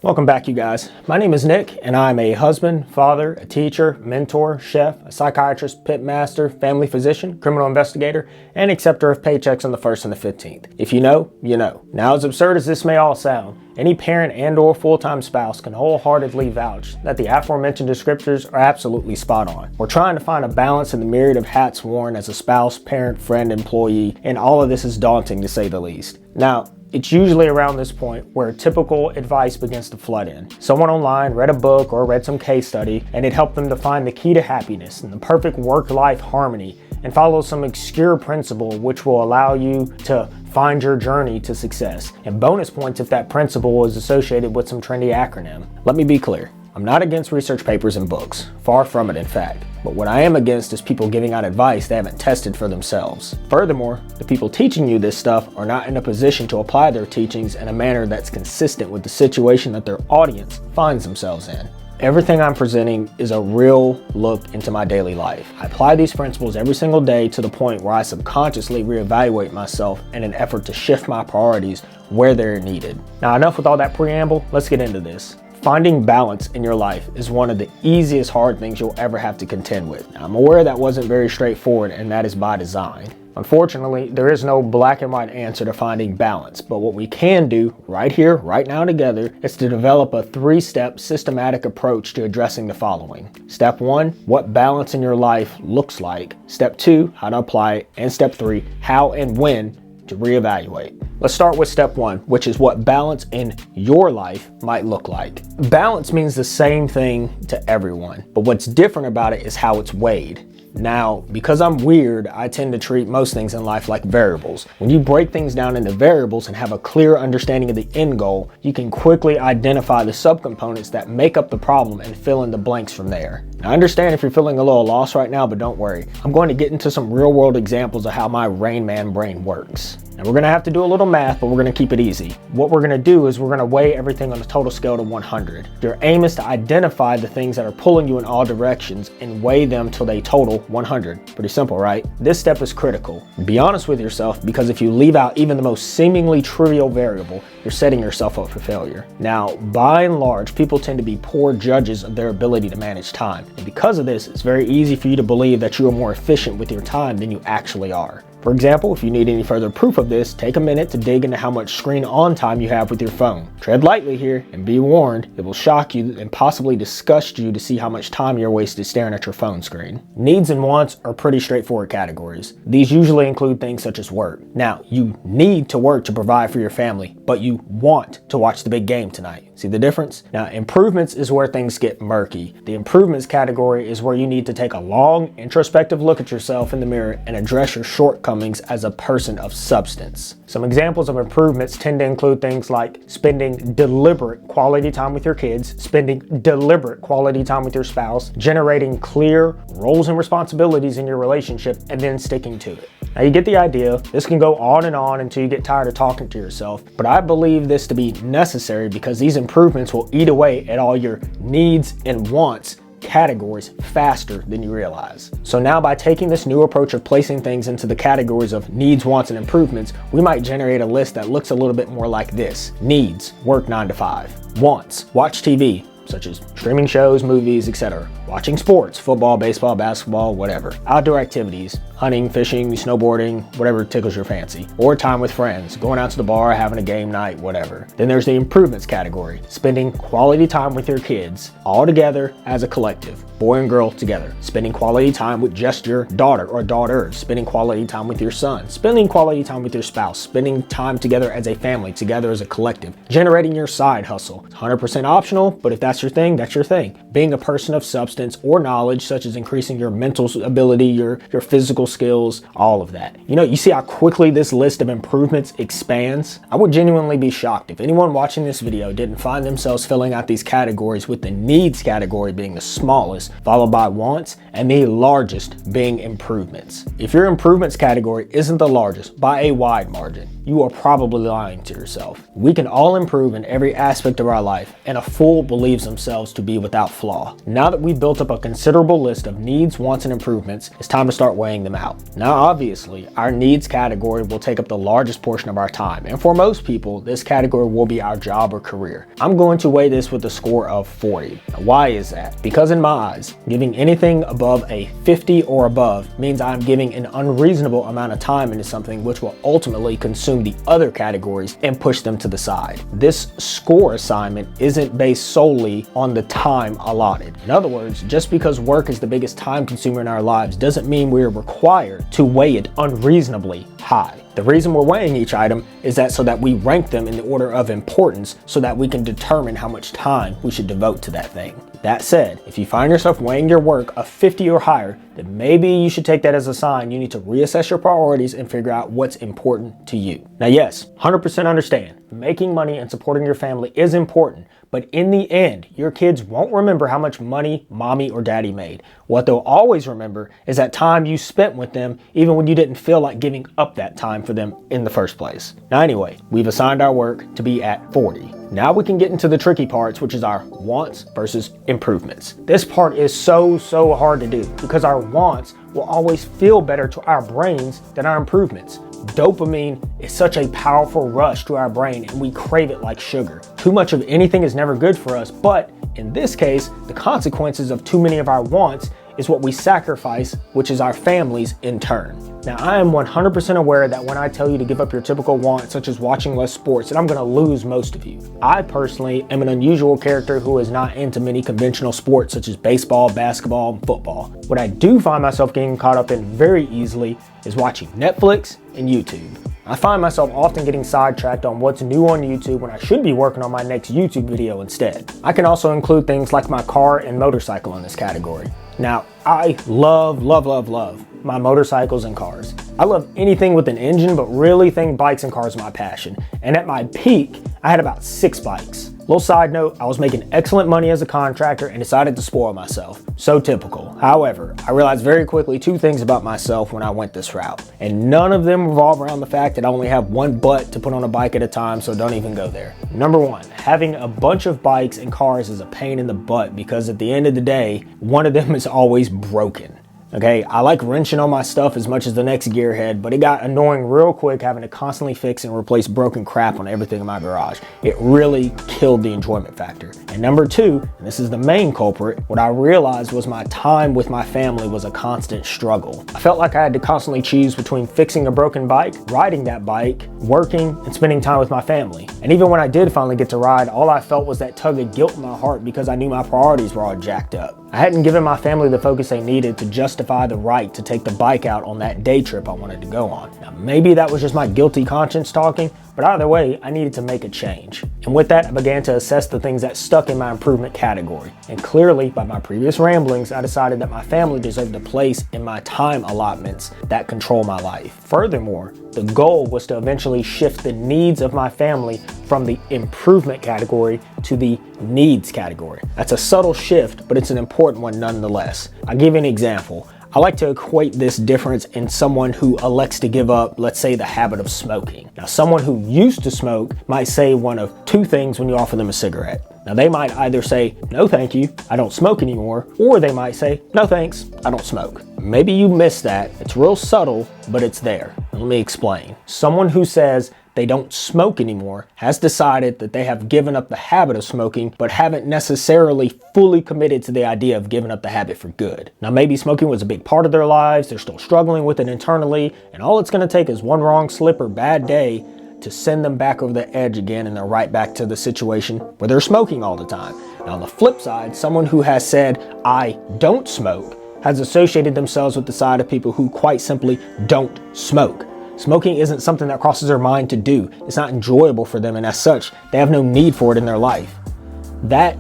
Welcome back, you guys. My name is Nick, and I'm a husband, father, a teacher, mentor, chef, a psychiatrist, pit master, family physician, criminal investigator, and acceptor of paychecks on the 1st and the 15th. If you know, you know. Now, as absurd as this may all sound, any parent and or full-time spouse can wholeheartedly vouch that the aforementioned descriptors are absolutely spot on. We're trying to find a balance in the myriad of hats worn as a spouse, parent, friend, employee, and all of this is daunting to say the least. Now, it's usually around this point where typical advice begins to flood in. Someone online read a book or read some case study, and it helped them to find the key to happiness and the perfect work-life harmony, and follow some obscure principle which will allow you to find your journey to success. And bonus points if that principle is associated with some trendy acronym. Let me be clear. I'm not against research papers and books. Far from it, in fact. But what I am against is people giving out advice they haven't tested for themselves. Furthermore, the people teaching you this stuff are not in a position to apply their teachings in a manner that's consistent with the situation that their audience finds themselves in. Everything I'm presenting is a real look into my daily life. I apply these principles every single day to the point where I subconsciously reevaluate myself in an effort to shift my priorities where they're needed. Now, enough with all that preamble, let's get into this. Finding balance in your life is one of the easiest hard things you'll ever have to contend with. Now, I'm aware that wasn't very straightforward, and that is by design. Unfortunately, there is no black and white answer to finding balance, but what we can do right here, right now together, is to develop a 3-step systematic approach to addressing the following. Step 1, what balance in your life looks like. Step 2, how to apply it. And step 3, how and when to reevaluate. Let's start with step 1, which is what balance in your life might look like. Balance means the same thing to everyone, but what's different about it is how it's weighed. Now, because I'm weird, I tend to treat most things in life like variables. When you break things down into variables and have a clear understanding of the end goal, you can quickly identify the subcomponents that make up the problem and fill in the blanks from there. Now, I understand if you're feeling a little lost right now, but don't worry. I'm going to get into some real-world examples of how my Rain Man brain works. Now, we're going to have to do a little math, but we're going to keep it easy. What we're going to do is we're going to weigh everything on a total scale to 100. Your aim is to identify the things that are pulling you in all directions and weigh them till they total 100. Pretty simple, right? This step is critical. Be honest with yourself, because if you leave out even the most seemingly trivial variable, you're setting yourself up for failure. Now, by and large, people tend to be poor judges of their ability to manage time. And because of this, it's very easy for you to believe that you are more efficient with your time than you actually are. For example, if you need any further proof of this, take a minute to dig into how much screen on time you have with your phone. Tread lightly here, and be warned, it will shock you and possibly disgust you to see how much time you're wasted staring at your phone screen. Needs and wants are pretty straightforward categories. These usually include things such as work. Now, you need to work to provide for your family, but you want to watch the big game tonight. See the difference? Now, improvements is where things get murky. The improvements category is where you need to take a long, introspective look at yourself in the mirror and address your shortcomings as a person of substance. Some examples of improvements tend to include things like spending deliberate quality time with your kids, spending deliberate quality time with your spouse, generating clear roles and responsibilities in your relationship, and then sticking to it. Now, you get the idea. This can go on and on until you get tired of talking to yourself, but I believe this to be necessary because these improvements will eat away at all your needs and wants categories faster than you realize. So now, by taking this new approach of placing things into the categories of needs, wants, and improvements, we might generate a list that looks a little bit more like this. Needs, work 9 to 5. Wants, watch TV, such as streaming shows, movies, etc. Watching sports, football, baseball, basketball, whatever. Outdoor activities, hunting, fishing, snowboarding, whatever tickles your fancy. Or time with friends, going out to the bar, having a game night, whatever. Then there's the improvements category, spending quality time with your kids, all together as a collective, boy and girl together. Spending quality time with just your daughter or daughters, spending quality time with your son, spending quality time with your spouse, spending time together as a family, together as a collective. Generating your side hustle. It's 100% optional, but if that's your thing, that's your thing. Being a person of substance or knowledge, such as increasing your mental ability, your physical skills, all of that. You see how quickly this list of improvements expands? I would genuinely be shocked if anyone watching this video didn't find themselves filling out these categories, with the needs category being the smallest, followed by wants, and the largest being improvements. If your improvements category isn't the largest by a wide margin, you are probably lying to yourself. We can all improve in every aspect of our life, and a fool believes themselves to be without flaw. Now that we've built up a considerable list of needs, wants, and improvements, it's time to start weighing them out. Now, obviously, our needs category will take up the largest portion of our time, and for most people, this category will be our job or career. I'm going to weigh this with a score of 40. Now, why is that? Because in my eyes, giving anything above a 50 or above means I'm giving an unreasonable amount of time into something which will ultimately consume the other categories and push them to the side. This score assignment isn't based solely on the time allotted. In other words, just because work is the biggest time consumer in our lives doesn't mean we're required to weigh it unreasonably high. The reason we're weighing each item is that so that we rank them in the order of importance so that we can determine how much time we should devote to that thing. That said, if you find yourself weighing your work a 50 or higher, then maybe you should take that as a sign you need to reassess your priorities and figure out what's important to you. Now, yes, 100% understand, making money and supporting your family is important, but in the end, your kids won't remember how much money mommy or daddy made. What they'll always remember is that time you spent with them, even when you didn't feel like giving up that time for them in the first place. Now anyway, we've assigned our work to be at 40. Now we can get into the tricky parts, which is our wants versus improvements. This part is so hard to do because our wants will always feel better to our brains than our improvements. Dopamine is such a powerful rush to our brain and we crave it like sugar. Too much of anything is never good for us, but in this case, the consequences of too many of our wants is what we sacrifice, which is our families in turn. Now, I am 100% aware that when I tell you to give up your typical want, such as watching less sports, that I'm gonna lose most of you. I personally am an unusual character who is not into many conventional sports such as baseball, basketball, and football. What I do find myself getting caught up in very easily is watching Netflix and YouTube. I find myself often getting sidetracked on what's new on YouTube when I should be working on my next YouTube video instead. I can also include things like my car and motorcycle in this category. Now, I love my motorcycles and cars. I love anything with an engine, but really think bikes and cars are my passion. And at my peak, I had about 6 bikes. Little side note, I was making excellent money as a contractor and decided to spoil myself. So typical. However, I realized very quickly 2 things about myself when I went this route. And none of them revolve around the fact that I only have one butt to put on a bike at a time, so don't even go there. Number 1, having a bunch of bikes and cars is a pain in the butt because at the end of the day, one of them is always broken. Okay, I like wrenching on my stuff as much as the next gearhead, but it got annoying real quick having to constantly fix and replace broken crap on everything in my garage. It really killed the enjoyment factor. And number 2, and this is the main culprit, what I realized was my time with my family was a constant struggle. I felt like I had to constantly choose between fixing a broken bike, riding that bike, working, and spending time with my family. And even when I did finally get to ride, all I felt was that tug of guilt in my heart because I knew my priorities were all jacked up. I hadn't given my family the focus they needed to justify the right to take the bike out on that day trip I wanted to go on. Now, maybe that was just my guilty conscience talking, but either way, I needed to make a change. And with that, I began to assess the things that stuck in my improvement category. And clearly, by my previous ramblings, I decided that my family deserved a place in my time allotments that control my life. Furthermore, the goal was to eventually shift the needs of my family from the improvement category to the needs category. That's a subtle shift, but it's an important one nonetheless. I'll give you an example. I like to equate this difference in someone who elects to give up, let's say, the habit of smoking. Now, someone who used to smoke might say one of 2 things when you offer them a cigarette. Now, they might either say, no thank you, I don't smoke anymore, or they might say, no thanks, I don't smoke. Maybe you missed that. It's real subtle, but it's there. Let me explain. Someone who says they don't smoke anymore has decided that they have given up the habit of smoking, but haven't necessarily fully committed to the idea of giving up the habit for good. Now, maybe smoking was a big part of their lives, they're still struggling with it internally, and all it's gonna take is one wrong slip or bad day to send them back over the edge again, and they're right back to the situation where they're smoking all the time. Now, on the flip side, someone who has said, I don't smoke, has associated themselves with the side of people who quite simply don't smoke. Smoking isn't something that crosses their mind to do. It's not enjoyable for them, and as such, they have no need for it in their life. That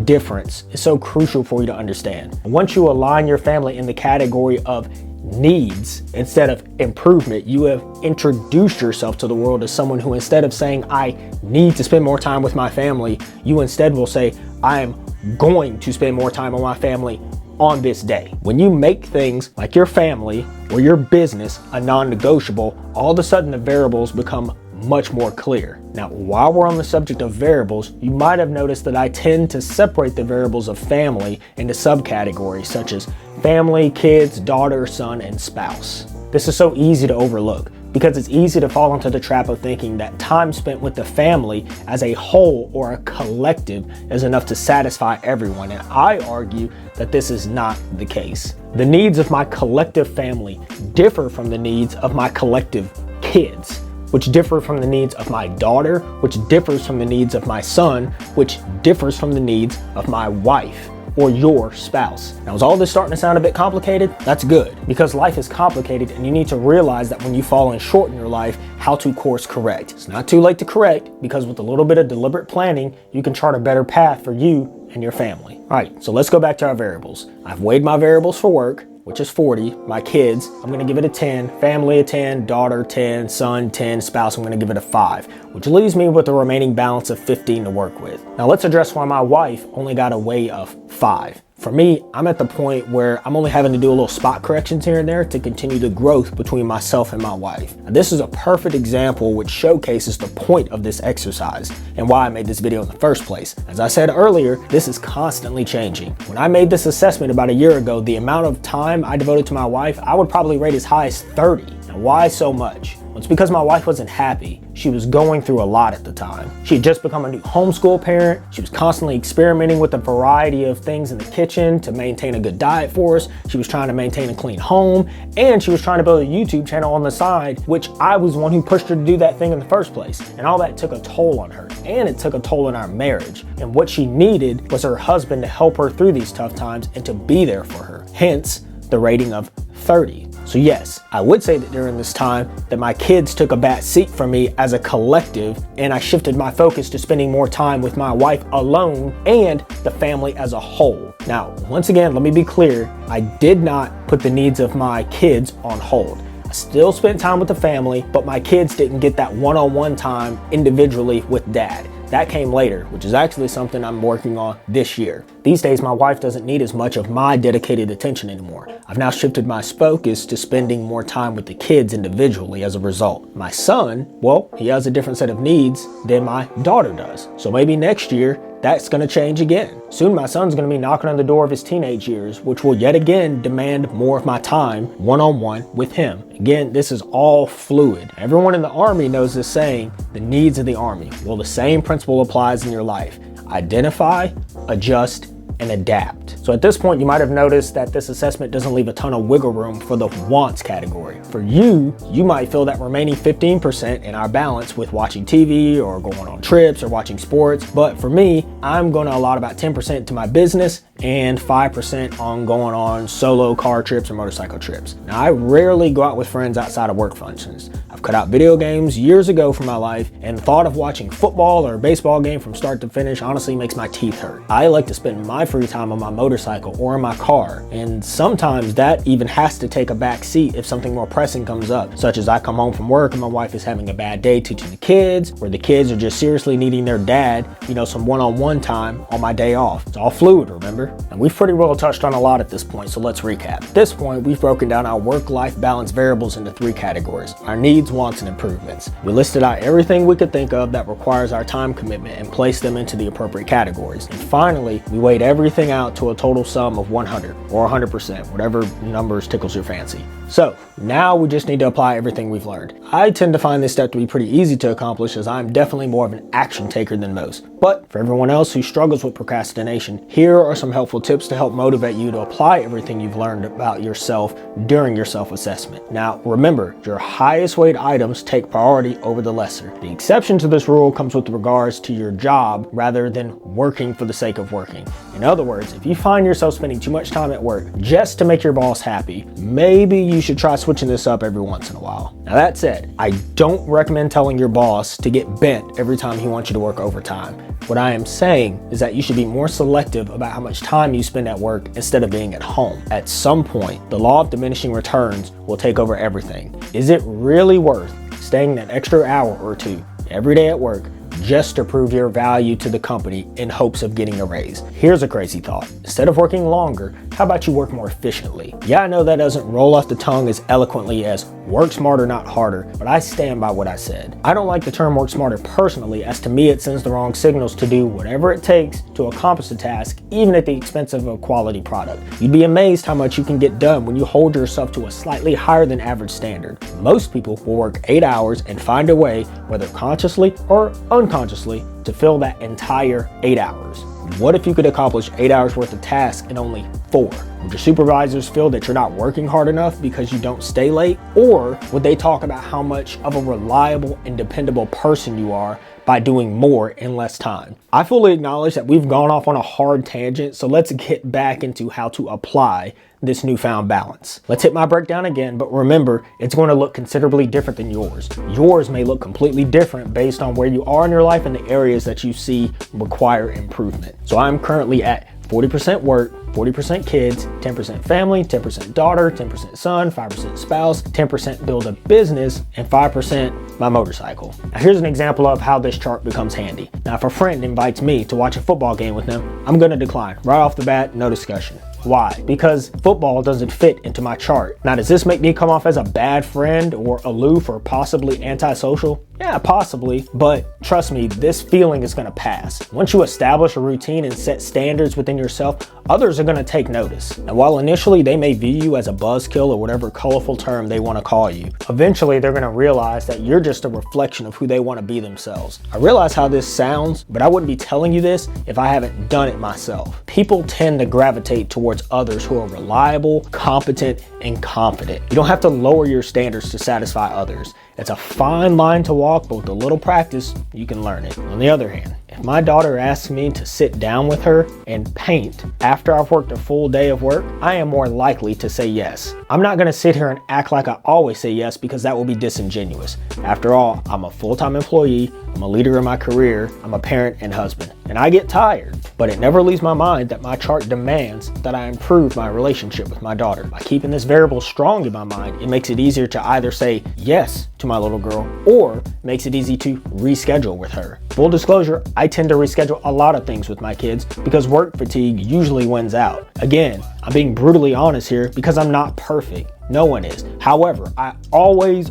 difference is so crucial for you to understand. Once you align your family in the category of needs instead of improvement, you have introduced yourself to the world as someone who, instead of saying, I need to spend more time with my family, you instead will say, I am going to spend more time with my family on this day. When you make things like your family or your business a non-negotiable, all of a sudden the variables become much more clear. Now, while we're on the subject of variables, you might have noticed that I tend to separate the variables of family into subcategories such as family, kids, daughter, son, and spouse. This is so easy to overlook because it's easy to fall into the trap of thinking that time spent with the family as a whole or a collective is enough to satisfy everyone, and I argue that this is not the case. The needs of my collective family differ from the needs of my collective kids, which differ from the needs of my daughter, which differs from the needs of my son, which differs from the needs of my wife or your spouse. Now, is all this starting to sound a bit complicated? That's good, because life is complicated and you need to realize that when you fall in short in your life, how to course correct. It's not too late to correct, because with a little bit of deliberate planning, you can chart a better path for you and your family. All right, so let's go back to our variables. I've weighed my variables for work, which is 40. My kids, I'm gonna give it a 10. Family a 10, daughter 10, son 10, spouse, I'm gonna give it a 5, which leaves me with a remaining balance of 15 to work with. Now let's address why my wife only got a weigh of 5. For me, I'm at the point where I'm only having to do a little spot corrections here and there to continue the growth between myself and my wife. Now, this is a perfect example which showcases the point of this exercise and why I made this video in the first place. As I said earlier, this is constantly changing. When I made this assessment about a year ago, the amount of time I devoted to my wife, I would probably rate as high as 30. Now, why so much? Well, it's because my wife wasn't happy. She was going through a lot at the time. She had just become a new homeschool parent. She was constantly experimenting with a variety of things in the kitchen to maintain a good diet for us. She was trying to maintain a clean home, and she was trying to build a YouTube channel on the side, which I was the one who pushed her to do that thing in the first place. And all that took a toll on her, and it took a toll on our marriage. And what she needed was her husband to help her through these tough times and to be there for her. Hence, the rating of 30. So yes, I would say that during this time that my kids took a back seat from me as a collective, and I shifted my focus to spending more time with my wife alone and the family as a whole. Now, once again, let me be clear, I did not put the needs of my kids on hold. I still spent time with the family, but my kids didn't get that one-on-one time individually with dad. That came later, which is actually something I'm working on this year. These days, my wife doesn't need as much of my dedicated attention anymore. I've now shifted my focus to spending more time with the kids individually as a result. My son, well, he has a different set of needs than my daughter does. So maybe next year, that's gonna change again. Soon my son's gonna be knocking on the door of his teenage years, which will yet again demand more of my time one-on-one with him. Again, this is all fluid. Everyone in the Army knows this saying, the needs of the Army. Well, the same principle applies in your life. Identify, adjust, and adapt. So at this point, you might have noticed that this assessment doesn't leave a ton of wiggle room for the wants category. For you, you might fill that remaining 15% in our balance with watching TV or going on trips or watching sports. But for me, I'm going to allot about 10% to my business and 5% on going on solo car trips or motorcycle trips. Now, I rarely go out with friends outside of work functions. I've cut out video games years ago from my life, and the thought of watching football or a baseball game from start to finish honestly makes my teeth hurt. I like to spend my free time on my motorcycle or in my car, and sometimes that even has to take a back seat if something more pressing comes up, such as I come home from work and my wife is having a bad day teaching the kids, or the kids are just seriously needing their dad, some one-on-one time on my day off. It's all fluid, remember? And we've pretty well touched on a lot at this point, so let's recap. At this point, we've broken down our work-life balance variables into 3 categories: our needs, wants, and improvements. We listed out everything we could think of that requires our time commitment and placed them into the appropriate categories. And finally, we weighed everything out to a total sum of 100 or 100%, whatever numbers tickles your fancy. So now we just need to apply everything we've learned. I tend to find this step to be pretty easy to accomplish, as I'm definitely more of an action taker than most. But for everyone else who struggles with procrastination, here are some helpful tips to help motivate you to apply everything you've learned about yourself during your self-assessment. Now, remember, your highest weight items take priority over the lesser. The exception to this rule comes with regards to your job rather than working for the sake of working. In other words, if you find yourself spending too much time at work just to make your boss happy, maybe you should try switching this up every once in a while. Now, that said, I don't recommend telling your boss to get bent every time he wants you to work overtime. What I am saying is that you should be more selective about how much time you spend at work instead of being at home. At some point, the law of diminishing returns will take over everything. Is it really worth staying that extra hour or two every day at work just to prove your value to the company in hopes of getting a raise. Here's a crazy thought. Instead of working longer, how about you work more efficiently? Yeah, I know that doesn't roll off the tongue as eloquently as work smarter, not harder, but I stand by what I said. I don't like the term work smarter personally, as to me it sends the wrong signals to do whatever it takes to accomplish the task, even at the expense of a quality product. You'd be amazed how much you can get done when you hold yourself to a slightly higher than average standard. Most people will work 8 hours and find a way, whether consciously or unconsciously, to fill that entire 8 hours. What if you could accomplish 8 hours worth of tasks in only 4? Would your supervisors feel that you're not working hard enough because you don't stay late? Or would they talk about how much of a reliable and dependable person you are by doing more in less time? I fully acknowledge that we've gone off on a hard tangent, so let's get back into how to apply this newfound balance. Let's hit my breakdown again, but remember, it's going to look considerably different than yours. Yours may look completely different based on where you are in your life and the areas that you see require improvement. So I'm currently at 40% work, 40% kids, 10% family, 10% daughter, 10% son, 5% spouse, 10% build a business, and 5% my motorcycle. Now here's an example of how this chart becomes handy. Now if a friend invites me to watch a football game with them, I'm gonna decline. Right off the bat, no discussion. Why? Because football doesn't fit into my chart. Now, does this make me come off as a bad friend or aloof or possibly antisocial? Yeah, possibly, but trust me, this feeling is gonna pass. Once you establish a routine and set standards within yourself, others are gonna take notice. And while initially they may view you as a buzzkill or whatever colorful term they wanna call you, eventually they're gonna realize that you're just a reflection of who they wanna be themselves. I realize how this sounds, but I wouldn't be telling you this if I haven't done it myself. People tend to gravitate towards others who are reliable, competent, and confident. You don't have to lower your standards to satisfy others. It's a fine line to walk, but with a little practice, you can learn it. On the other hand, if my daughter asks me to sit down with her and paint after I've worked a full day of work, I am more likely to say yes. I'm not gonna sit here and act like I always say yes, because that will be disingenuous. After all, I'm a full-time employee, I'm a leader in my career, I'm a parent and husband, and I get tired. But it never leaves my mind that my chart demands that I improve my relationship with my daughter. By keeping this variable strong in my mind, it makes it easier to either say yes to my little girl or makes it easy to reschedule with her. Full disclosure, I tend to reschedule a lot of things with my kids because work fatigue usually wins out. Again, I'm being brutally honest here because I'm not perfect. No one is. However, I always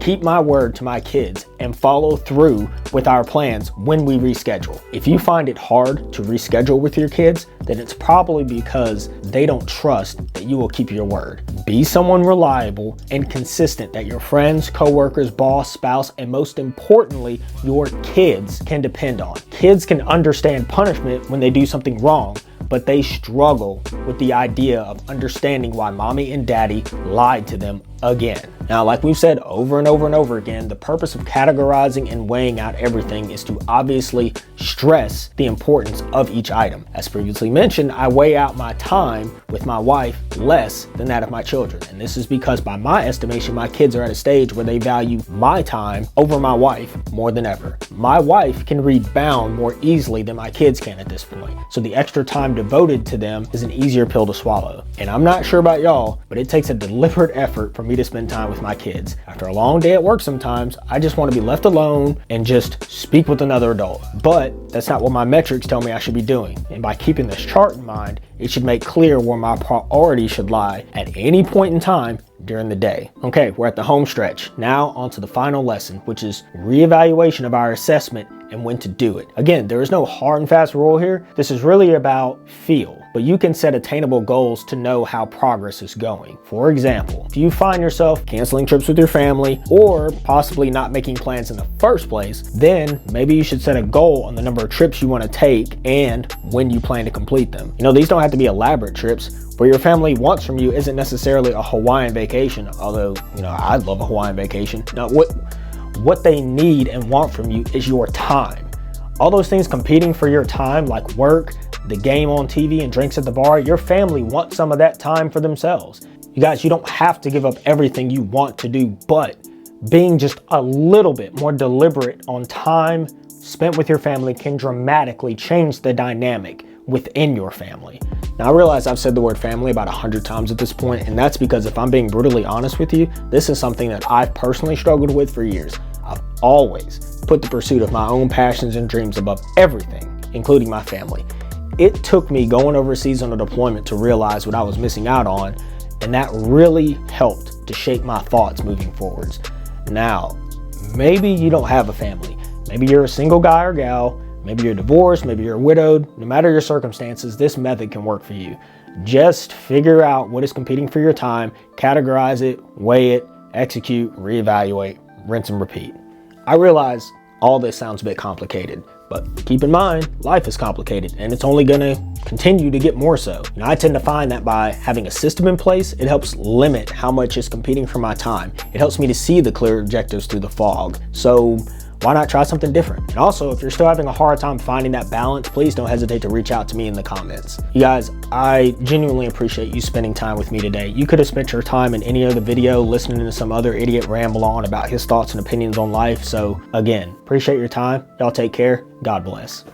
keep my word to my kids and follow through with our plans when we reschedule. If you find it hard to reschedule with your kids, then it's probably because they don't trust that you will keep your word. Be someone reliable and consistent that your friends, coworkers, boss, spouse, and most importantly, your kids can depend on. Kids can understand punishment when they do something wrong, but they struggle with the idea of understanding why mommy and daddy lied to them again. Now, like we've said over and over again, the purpose of categorizing and weighing out everything is to obviously stress the importance of each item. As previously mentioned, I weigh out my time with my wife less than that of my children. And this is because by my estimation, my kids are at a stage where they value my time over my wife more than ever. My wife can rebound more easily than my kids can at this point. So the extra time devoted to them is an easier pill to swallow. And I'm not sure about y'all, but it takes a deliberate effort for me to spend time with my kids. After a long day at work sometimes, I just want to be left alone and just speak with another adult. But that's not what my metrics tell me I should be doing. And by keeping this chart in mind, it should make clear where my priorities should lie at any point in time during the day. Okay, we're at the home stretch. Now on to the final lesson, which is reevaluation of our assessment and when to do it. Again, there is no hard and fast rule here. This is really about feel, but you can set attainable goals to know how progress is going. For example, if you find yourself canceling trips with your family or possibly not making plans in the first place, then maybe you should set a goal on the number of trips you want to take and when you plan to complete them. You know, these don't have to be elaborate trips. What your family wants from you isn't necessarily a Hawaiian vacation, although, you know, I'd love a Hawaiian vacation. No, what they need and want from you is your time. All those things competing for your time, like work, the game on TV, and drinks at the bar, your family wants some of that time for themselves. You guys, you don't have to give up everything you want to do, but being just a little bit more deliberate on time spent with your family can dramatically change the dynamic within your family. Now, I realize I've said the word family about 100 times at this point, and that's because if I'm being brutally honest with you, this is something that I've personally struggled with for years. I've always put the pursuit of my own passions and dreams above everything, including my family. It took me going overseas on a deployment to realize what I was missing out on, and that really helped to shape my thoughts moving forwards. Now, maybe you don't have a family. Maybe you're a single guy or gal. Maybe you're divorced. Maybe you're widowed. No matter your circumstances, this method can work for you. Just figure out what is competing for your time, categorize it, weigh it, execute, reevaluate, rinse and repeat. I realize all this sounds a bit complicated, but keep in mind, life is complicated and it's only gonna continue to get more so. I tend to find that by having a system in place, it helps limit how much is competing for my time. It helps me to see the clear objectives through the fog. So why not try something different? And also, if you're still having a hard time finding that balance, please don't hesitate to reach out to me in the comments. You guys, I genuinely appreciate you spending time with me today. You could have spent your time in any other video listening to some other idiot ramble on about his thoughts and opinions on life. So again, appreciate your time. Y'all take care. God bless.